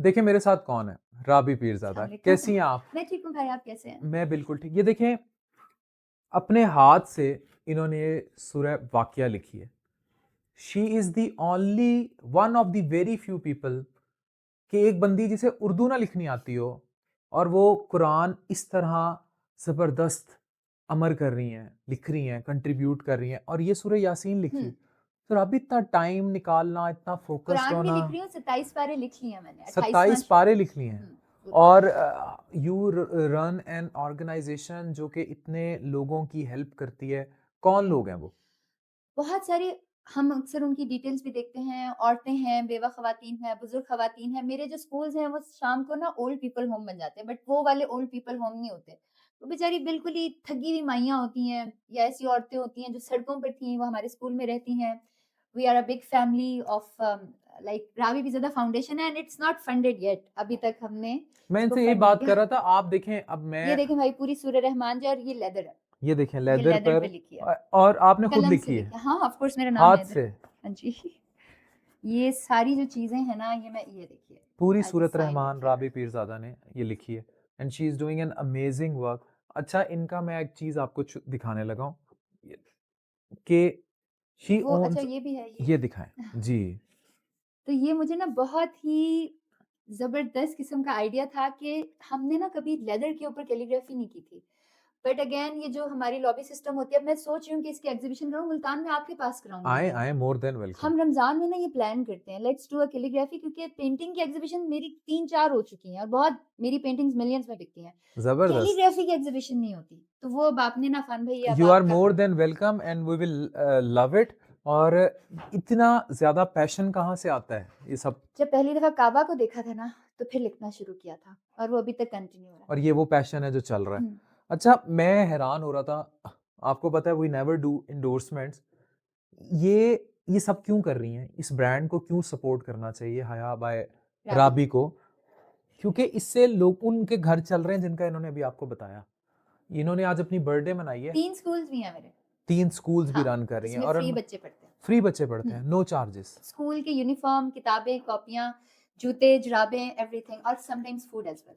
देखिए मेरे साथ कौन है? राबी पीरज़ादा। अस्सलाम कैसी वालेकुम। हैं आप? मैं ठीक हूँ भाई, आप कैसे हैं? मैं बिल्कुल ठीक। ये देखें, अपने हाथ से इन्होंने ये सूरह वाक़िया लिखी है। She is the only one of the very few people कि एक बंदी जिसे उर्दू ना लिखनी आती हो और वो कुरान इस तरह ज़बरदस्त अमर कर रही हैं, लिख रही हैं, कंट्रीब्यूट कर रही हैं और ये सूरह यासीन लिखी। हुँ, तो अब इतना टाइम निकालना, इतना फ़ोकस्ड कुरान भी होना, लिख रही हूँ, 27 पारे लिख लिए हैं मैंने, 28वां 27 पारे लिख लिए हैं। गुड। और यू रन एन ऑर्गेनाइजेशन जो कि इतने लोगों की हेल्प करती है। कौन लोग हैं वो? बहुत सारे हम अक्सर उनकी डिटेल्स भी देखते हैं, औरतें हैं, बेवा ख़वातीन हैं, बुज़ुर्ग ख़वातीन हैं। मेरे जो स्कूल्स हैं, वो शाम को ना ओल्ड पीपल होम बन जाते हैं, बट वो वाले ओल्ड पीपल होम नहीं होते। वो बेचारी बिल्कुल ही थकी हुई माइयाँ होती हैं या ऐसी औरतें होती हैं जो सड़कों पर थीं, वो हमारे स्कूल में रहती हैं। We are a big family of like Ravi pizza foundation and it's not funded yet. अभी तक हमने मैं इसको इनसे यही फंड नहीं बात कर किया। रहा था। आप देखें, अब ये मैं देखें भाई, पूरी सूरह रहमान जो है और ये लेदर है, ये देखें ये लेदर लेदर पे पर लिखी है, और आपने खुद कलम से लिखी है, लिखी है। हाँ, ऑफ कोर्स मेरा नाम है हाथ इधर। से। हाँ जी। ये सारी जो चीज़ें हैं ना, ये देखिए, पूरी आज ये सूरत साइन रहमान लिखे हैं। राबी पीरज़ादा ने ये लिखी है and she is doing an amazing work. अच्छा, इनका मैं एक चीज़ आपको दिखाने लगा हूँ ये कि शी वो अच्छा ओन्स। ये भी है ये। ये दिखाएं जी। तो ये मुझे ना बहुत ही ज़बरदस्त किस्म का आइडिया था कि हमने ना कभी लेदर के ऊपर कैलीग्राफी नहीं की थी। बट अगेन ये जो हमारी लॉबी सिस्टम होती है, अब मैं सोच रही हूँ कि इसकी एग्ज़िबिशन करूँ, मुल्तान में आपके पास कराऊँगी आए ये। आए, मोर देन वेलकम। हम रमज़ान में ना ये प्लान करते हैं, लेट्स डू अ कैलीग्राफी, क्योंकि पेंटिंग की एग्ज़िबिशन मेरी 3-4 हो चुकी हैं और बहुत मेरी पेंटिंग्स मिलियंस में बिकती हैं। जबरदस्त। कैलीग्राफी की एग्ज़िबिशन नहीं होती। तो वो अब आपने ना फन भई अब यू आर आपका मोर है। Then welcome and we will love it. और इतना ज्यादा पैशन कहाँ से आता है ये सब? जब पहली दफ़ा काबा को देखा था ना, तो फिर लिखना शुरू किया था और वो अभी तक कंटिन्यू हो रहा है। और ये वो पैशन है जो चल रहा है। हुँ, अच्छा, मैं हैरान हो रहा था। आपको पता है वी नेवर डू इंडोर्समेंट्स। ये ये सब क्यों कर रही हैं? इस ब्रांड को क्यों सपोर्ट करना चाहिए हया बाय राबी। राबी को? क्योंकि इससे लोग उनके घर चल रहे हैं जिनका इन्होंने अभी आपको बताया। इन्होंने आज अपनी बर्थडे मनाई है। 3 स्कूल्स भी हैं मेरे। 3 स्कूल्स भी हाँ, रन कर रही हैं जिसमें और फ्री बच्चे पढ़ते हैं। फ्री बच्चे पढ़ते हुँ, हैं, नो चार्जेस। स्कूल के यूनिफ़ॉर्म, किताबें, कॉपियाँ, जूते, जुराबें, एवरीथिंग और समटाइम्स फूड एज़ वेल।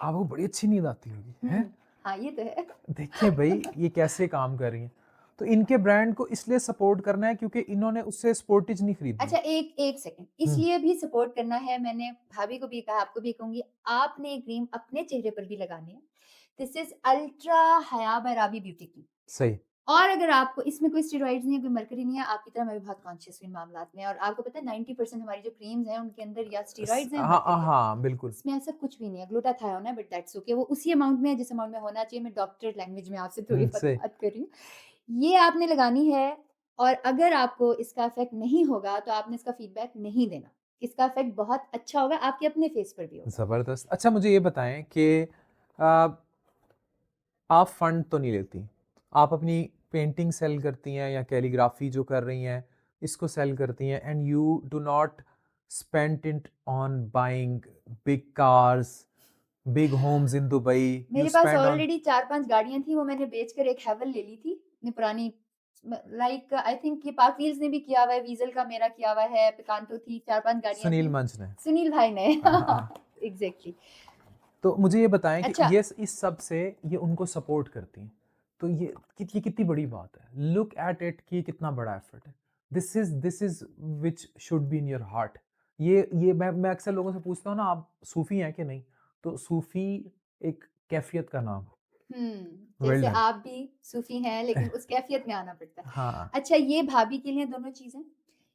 आपको बड़ी अच्छी नींद आती होगी, हैं? हाँ, ये तो है। देखिए भई, ये कैसे काम कर रही हैं। तो इनके ब्रांड को इसलिए सपोर्ट करना है क्योंकि इन्होंने उससे स्पोर्टेज नहीं खरीदनी। अच्छा, एक सेकंड, हुँ, इसलिए भी सपोर्ट करना है, मैंने भाभी को भी कहा, आपको भी कहूँगी, आपने ये क्रीम अपने चेहरे पर भी लगानी है। दिस इज़ अल्ट्रा हया बाय राबी ब्यूटी क्रीम। सही। और अगर आपको इसमें कोई स्टेरॉइड्स नहीं है, कोई मरकरी नहीं है, आपकी तरह मैं भी बहुत कॉन्शियस हुई इन मामलात में, और आपको पता है 90% हमारी जो क्रीम्स हैं, उनके अंदर या स्टेरॉइड्स हैं या हाँ, मरकरी है। हाँ, बिल्कुल। इसमें ऐसा कुछ भी नहीं है, ग्लूटाथायोन है, बट दैट्स ओके, वो उसी अमाउंट में है जिस अमाउंट में होना चाहिए। मैं डॉक्टर लैंग्वेज में आपसे थोड़ी बहुत सही। बात कर रही हूँ। ये आपने लगानी है, और अगर आपको इसका इफ़ेक्ट नहीं होगा, तो आपने इसका फीडबैक नहीं देना। इसका इफ़ेक्ट बहुत अच्छा होगा, आपके अपने फेस पर भी होगा। ज़बरदस्त। अच्छा, मुझे ये बताएँ कि अ, आप फंड तो नहीं लेती। आप अपनी पेंटिंग सेल करती हैं या कैलीग्राफी जो कर रही हैं, इसको सेल करती हैं and you do not spend it on buying big cars, big homes in Dubai. You मेरे पास स्पेंड ऑन ऑलरेडी 4-5 गाड़ियाँ थी, वो मैंने बेचकर एक हैवल ले ली थी, अपनी पुरानी। लाइक आई थिंक ये पाक व्हील्स ने भी किया हुआ है, वीज़ल का मेरा किया हुआ है, पिकांटो थी, 4-5 गाड़ियाँ सुनील थी। मंच ने। सुनील भाई ने। हाँ, हाँ, हाँ। एग्ज़ैक्टली। तो मुझे ये बताएँ कि अच्छा, ये इस सब से ये उनको सपोर्ट करती हैं। तो ये कितनी बड़ी बात है। लुक एट इट कि कितना बड़ा एफर्ट है। This is which should be in your heart. ये मैं अक्सर लोगों से पूछता हूँ ना, आप सूफ़ी हैं कि नहीं? तो सूफ़ी एक कैफ़ियत का नाम है। वेल जैसे डन। आप भी सूफ़ी हैं, लेकिन उस कैफ़ियत में आना पड़ता है। हाँ, अच्छा, ये भाभी के लिए दोनों चीज़ें।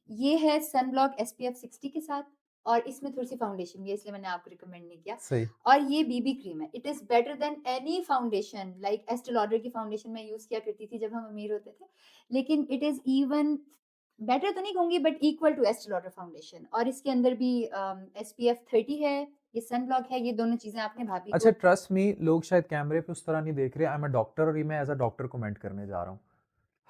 ये है सनब्लॉक एसपीएफ 60 के साथ, और इसमें थोड़ी-सी फाउंडेशन भी है, इसलिए मैंने आपको रिकमेंड नहीं किया। सही। और ये बीबी क्रीम है। It is better than any foundation, like Estee Lauder की फाउंडेशन मैं यूज़ किया करती थी जब हम अमीर होते थे। लेकिन इट इज़ इवन बेटर तो नहीं कहूँगी, but equal to Estee Lauder foundation, और इसके अंदर भी एसपीएफ 30 है, ये सनब्लॉक है, ये दोनों चीज़ें आपने भाभी अच्छा, को। ट्रस्ट मी, लोग शायद कैमरे पे उस तरह नहीं देख रहे। आई एम अ डॉक्टर और ये मैं एज़ अ डॉक्टर कमेंट करने जा रहा हूँ।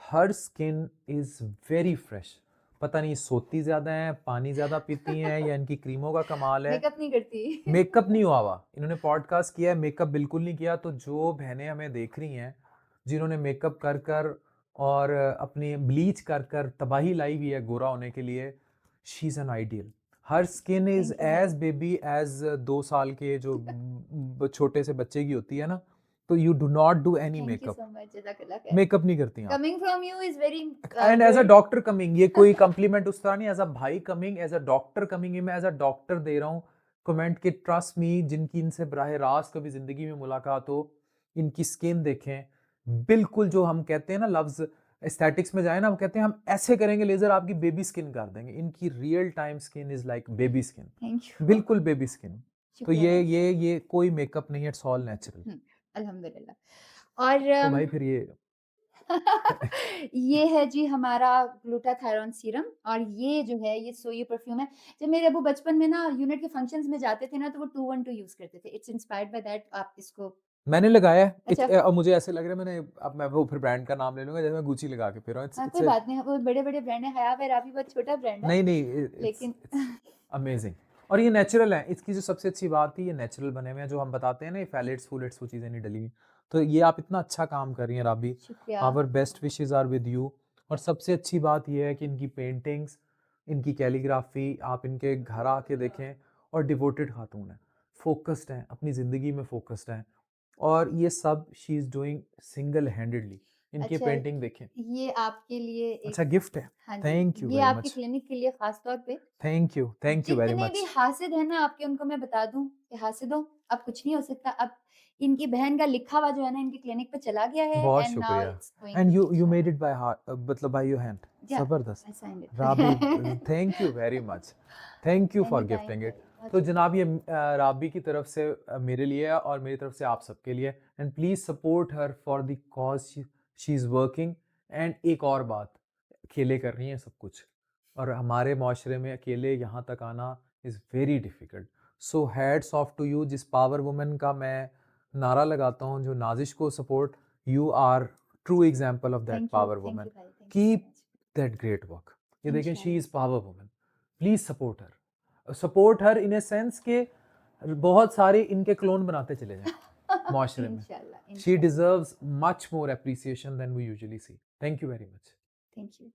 हर स्किन इज़ वेरी फ्रेश। पता नहीं सोती ज़्यादा हैं, पानी ज़्यादा पीती हैं या इनकी क्रीमों का कमाल है। मेकअप नहीं करती। मेकअप नहीं हुआ हुआ। इन्होंने पॉडकास्ट किया है, मेकअप बिल्कुल नहीं किया। तो जो बहनें हमें देख रही हैं, जिन्होंने मेकअप कर कर और अपनी ब्लीच कर कर तबाही लाई हुई है गोरा होने के लिए, she is an ideal. Her skin is thank you भाई। एज बेबी एज 2 साल के जो छोटे से बच्चे की होती है ना, तो you do not do any thank you makeup. So much, जज़ाकल्लाह खैर। मेकअप नहीं करती आप। Coming from you is very and as a good. Doctor coming, ये कोई कम्प्लीमेंट उस तरह नहीं, एज अ भाई coming, as a doctor coming, ये मैं एज अ डॉक्टर दे रहा हूँ कमेंट के। ट्रस्ट मी, जिनकी इनसे बराह रास्त कभी जिंदगी में मुलाकात हो, इनकी स्किन देखें, बिल्कुल जो हम कहते हैं ना लफ्ज एस्थेटिक्स में जाए ना, हम कहते हैं हम ऐसे करेंगे लेजर आपकी बेबी स्किन कर देंगे। इनकी real time skin is like baby skin, thank you. बिल्कुल बेबी स्किन। तो शुक्रिया भाई। ये कोई मेकअप नहीं है, इट्स ऑल नेचुरल। अल्हम्दुलिल्लाह। और तो भाई फिर ये ये है जी हमारा ग्लूटाथायरॉन सीरम, और ये जो है ये सोयो परफ्यूम है। जब मेरे अब्बू बचपन में ना यूनिट के फंक्शंस में जाते थे ना, तो वो 212 यूज़ करते थे। It's inspired by that. आप इसको मैंने लगाया है। अच्छा। अब मुझे ऐसे लग रहा है मैंने, अब मैं वो फिर ब्रांड का नाम ले लूंगा, जैसे मैं गुची लगा के फिर रहा हूँ। हाँ, इट्स कोई बात नहीं, वो बड़े-बड़े ब्रांड है, हया वैराबी बहुत छोटा ब्रांड है, नहीं नहीं, इट्स लेकिन इट्स अमेजिंग। और ये नेचुरल है, इसकी जो सबसे अच्छी बात थी, ये नेचुरल बने हुए हैं। जो हम बताते हैं ना, ये फैलेट्स फूलेट्स वो चीज़ें नहीं डली हुई। तो ये आप इतना अच्छा काम कर रही हैं राबी, शुक्रिया। Our best wishes are with you. और सबसे अच्छी बात ये है कि इनकी पेंटिंग्स, इनकी कैलीग्राफी, आप इनके घर आके देखें, और डिवोटेड खातून है, फोकस्ड हैं, अपनी ज़िंदगी में फोकस्ड हैं, और ये सब she is doing single handedly. इनकी अच्छा, पेंटिंग देखें, ये आपके लिए एक, अच्छा गिफ्ट है। हाँ जी, थैंक यू ये वेरी आपके मच। क्लिनिक के लिए ख़ास तौर पे। थैंक यू वेरी जितने भी मच। हासिद हैं ना आपके, उनको मैं बता दूँ कि हासिदों, अब कुछ नहीं हो सकता। अब इनकी बहन का लिखा हुआ जो है ना, इनके क्लिनिक पे चला गया है, बहुत एंड नाउ शुक्रिया। It's going and to you इंशाल्लाह। मेड इट बाय हार्ट, मतलब बाय योर हैंड। या ज़बरदस्त। I signed it. Rabi, thank you very much. Thank you for any time gifting it. भाई, बहुत तो शुक्रिया। जनाब ये राबी की तरफ से मेरे लिए है, और मेरी तरफ से आप सबके लिए। And please support her for the cause she is working. And एक और बात, अकेले कर रही हैं सब कुछ, और हमारे माशरे में अकेले यहाँ तक आना is very difficult. So hats off to you. जिस पावर वुमन का मैं नारा लगाता हूँ, जो नाजिश को support, you are true example of that power thank woman. You भाई, thank you so Keep much. that great work. ये देखें, she इंशाल्लाह। is power woman. Please support her. Support her in a sense के बहुत सारे इनके clone बनाते चले जाएं माशरे में। इंशाल्लाह, She इंशाल्लाह। deserves much more appreciation than we usually see. Thank you very much. Thank you.